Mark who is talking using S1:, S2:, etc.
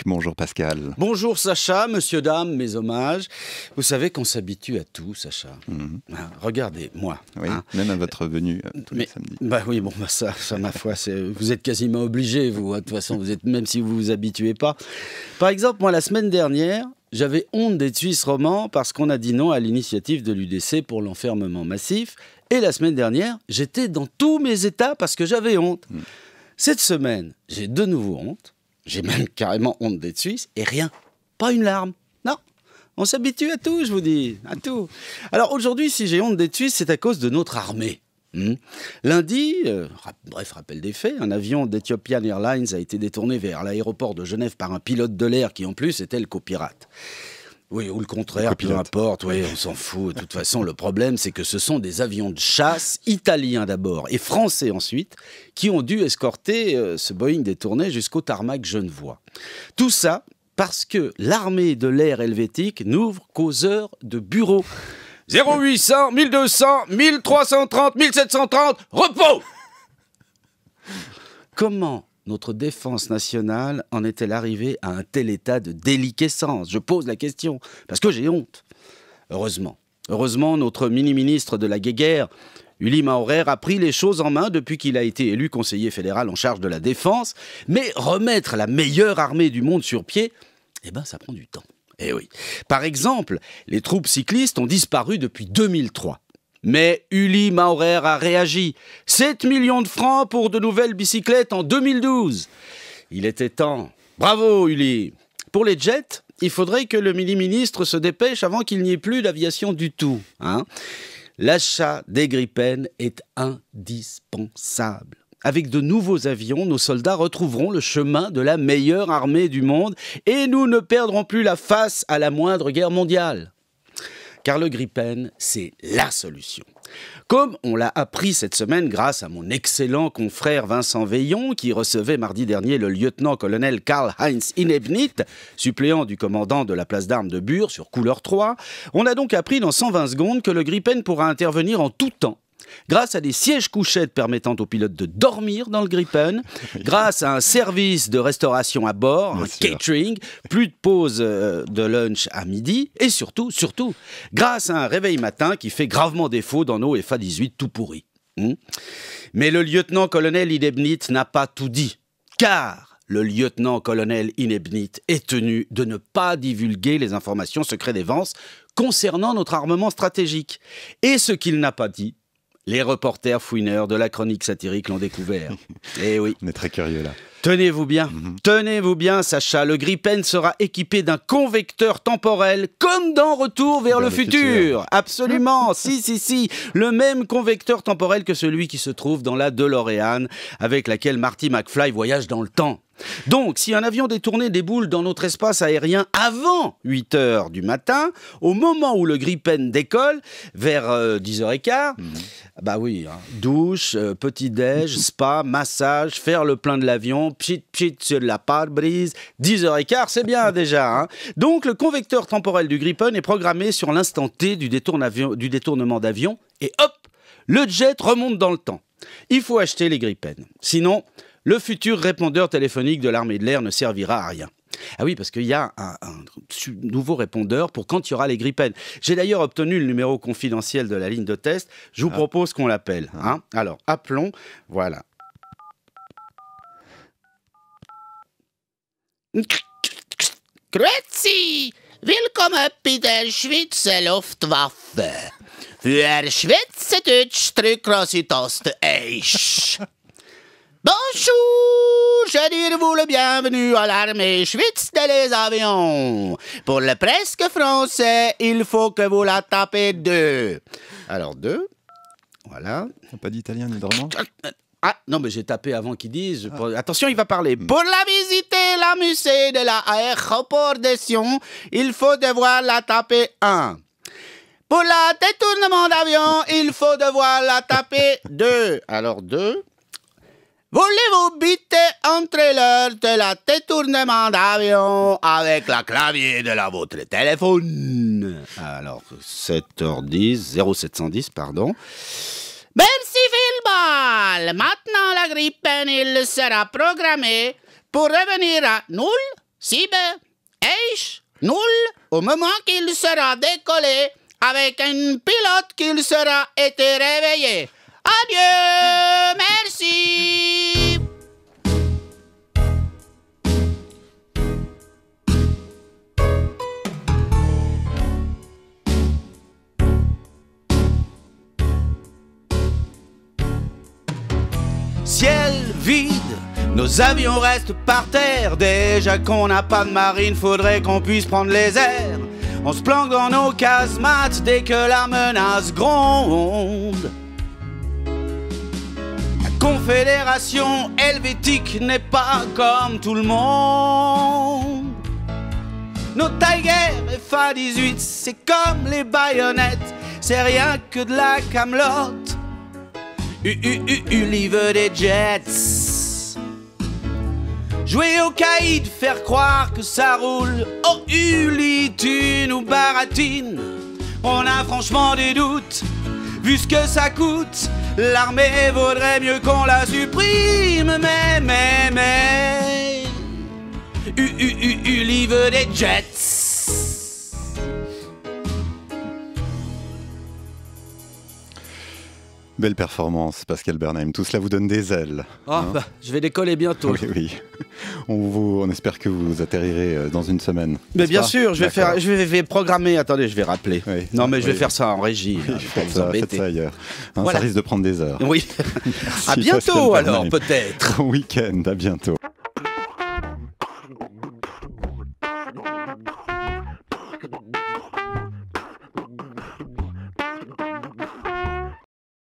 S1: Bonjour Pascal.
S2: Bonjour Sacha, monsieur, dame, mes hommages. Vous savez qu'on s'habitue à tout, Sacha. Regardez, moi.
S1: Oui, même à votre venue tous les samedis.
S2: Bah oui, bon, ça ma foi, vous êtes quasiment obligé, vous. De toute façon, vous êtes, même si vous vous habituez pas. Par exemple, moi, la semaine dernière, j'avais honte d'être Suisse romand parce qu'on a dit non à l'initiative de l'UDC pour l'enfermement massif. Et la semaine dernière, j'étais dans tous mes états parce que j'avais honte. Cette semaine, j'ai de nouveau honte. J'ai même carrément honte d'être Suisse et rien. Pas une larme. Non. On s'habitue à tout, je vous dis. À tout. Alors aujourd'hui, si j'ai honte d'être Suisse, c'est à cause de notre armée. Lundi, rappel des faits, un avion d'Ethiopian Airlines a été détourné vers l'aéroport de Genève par un pilote de l'air qui en plus était le copirate. Oui, ou le contraire, peu importe, oui, on s'en fout. De toute façon, le problème, c'est que ce sont des avions de chasse, italiens d'abord et français ensuite, qui ont dû escorter ce Boeing détourné jusqu'au tarmac genevois. Tout ça parce que l'armée de l'air helvétique n'ouvre qu'aux heures de bureau. 0800, 1200, 1330, 1730, repos! Comment notre défense nationale en est-elle arrivée à un tel état de déliquescence? Je pose la question, parce que j'ai honte. Heureusement, notre mini-ministre de la guéguerre, Uli Maurer, a pris les choses en main depuis qu'il a été élu conseiller fédéral en charge de la défense. Mais remettre la meilleure armée du monde sur pied, ça prend du temps. Eh oui. Par exemple, les troupes cyclistes ont disparu depuis 2003. Mais Uli Maurer a réagi. 7 millions de francs pour de nouvelles bicyclettes en 2012. Il était temps. Bravo, Uli. Pour les jets, il faudrait que le mini-ministre se dépêche avant qu'il n'y ait plus d'aviation du tout. L'achat des Gripen est indispensable. Avec de nouveaux avions, nos soldats retrouveront le chemin de la meilleure armée du monde et nous ne perdrons plus la face à la moindre guerre mondiale. Car le Gripen, c'est la solution. Comme on l'a appris cette semaine grâce à mon excellent confrère Vincent Veillon, qui recevait mardi dernier le lieutenant-colonel Karl-Heinz Inebnit, suppléant du commandant de la place d'armes de Bure sur Couleur 3, on a donc appris dans 120 secondes que le Gripen pourra intervenir en tout temps. Grâce à des sièges couchettes permettant aux pilotes de dormir dans le Gripen, grâce à un service de restauration à bord, un catering, plus de pause de lunch à midi, et surtout, grâce à un réveil matin qui fait gravement défaut dans nos FA-18 tout pourris. Mais le lieutenant-colonel Inebnit n'a pas tout dit, car le lieutenant-colonel Inebnit est tenu de ne pas divulguer les informations secret défense concernant notre armement stratégique. Et ce qu'il n'a pas dit, les reporters fouineurs de la chronique satirique l'ont découvert. Eh oui.
S1: On est très curieux là.
S2: Tenez-vous bien, Sacha. Le Gripen sera équipé d'un convecteur temporel, comme dans Retour vers le futur. Absolument, si. Le même convecteur temporel que celui qui se trouve dans la DeLorean, avec laquelle Marty McFly voyage dans le temps. Donc, si un avion détourné déboule dans notre espace aérien avant 8h du matin, au moment où le Gripen décolle, vers 10h15, douche, petit-déj, spa, massage, faire le plein de l'avion, pchit sur la pare-brise, 10h15, c'est bien déjà. Donc, le convecteur temporel du Gripen est programmé sur l'instant T du détournement d'avion, et hop, le jet remonte dans le temps. Il faut acheter les Gripen. Sinon, le futur répondeur téléphonique de l'armée de l'air ne servira à rien. Ah oui, parce qu'il y a un nouveau répondeur pour quand il y aura les Gripen. J'ai d'ailleurs obtenu le numéro confidentiel de la ligne de test. Je vous propose qu'on l'appelle. Alors, appelons. Voilà.
S3: Grüezi! Willkommen bei der Schweizer Luftwaffe. Für Schweizerdeutsch drückt die Taste 1. Bonjour, je dis-vous le bienvenue à l'armée suisse des avions. Pour le presque français, il faut que vous la tapez 2. Alors 2, voilà.
S1: T'as pas d'italien ni de roman?
S2: Ah, non, mais j'ai tapé avant qu'ils disent. Attention, il va parler. Pour la visiter, la musée de l'aéroport de Sion, il faut devoir la taper 1. Pour le détournement d'avion, il faut devoir la taper 2. Alors 2. Voulez-vous biter entre l'heure de la détournement d'avion avec la clavier de votre téléphone? Alors, 7h10, 0710, pardon.
S3: Merci vielmals. Maintenant, la Gripen, il sera programmé pour revenir à 0, Sib, Eish, Nul, au moment qu'il sera décollé, avec un pilote qu'il sera été réveillé. Adieu, merci.
S2: Ciel vide, nos avions restent par terre. Déjà qu'on n'a pas de marine, faudrait qu'on puisse prendre les airs. On se planque dans nos casemates dès que la menace gronde. La Confédération helvétique n'est pas comme tout le monde. Nos Tiger FA-18, c'est comme les baïonnettes, c'est rien que de la camelote. Uli veut des jets. Jouer au caïd, faire croire que ça roule. Oh Uli, tu nous baratines. On a franchement des doutes, vu ce que ça coûte. L'armée vaudrait mieux qu'on la supprime. Mais Uli veut des jets.
S1: Belle performance, Pascal Bernheim. Tout cela vous donne des ailes.
S2: Oh, bah, je vais décoller bientôt.
S1: Oui, oui. On espère que vous atterrirez dans une semaine.
S2: Mais bien sûr, je vais programmer. Attendez, je vais rappeler.
S1: Oui.
S2: Non, mais je vais faire ça en régie.
S1: Oui, faites ça ailleurs. Hein,
S2: voilà.
S1: Ça risque de prendre des heures.
S2: Oui.
S1: Merci,
S2: À bientôt
S1: Pascal
S2: alors,
S1: Bernheim.
S2: peut-être.
S1: Bon week-end, à bientôt.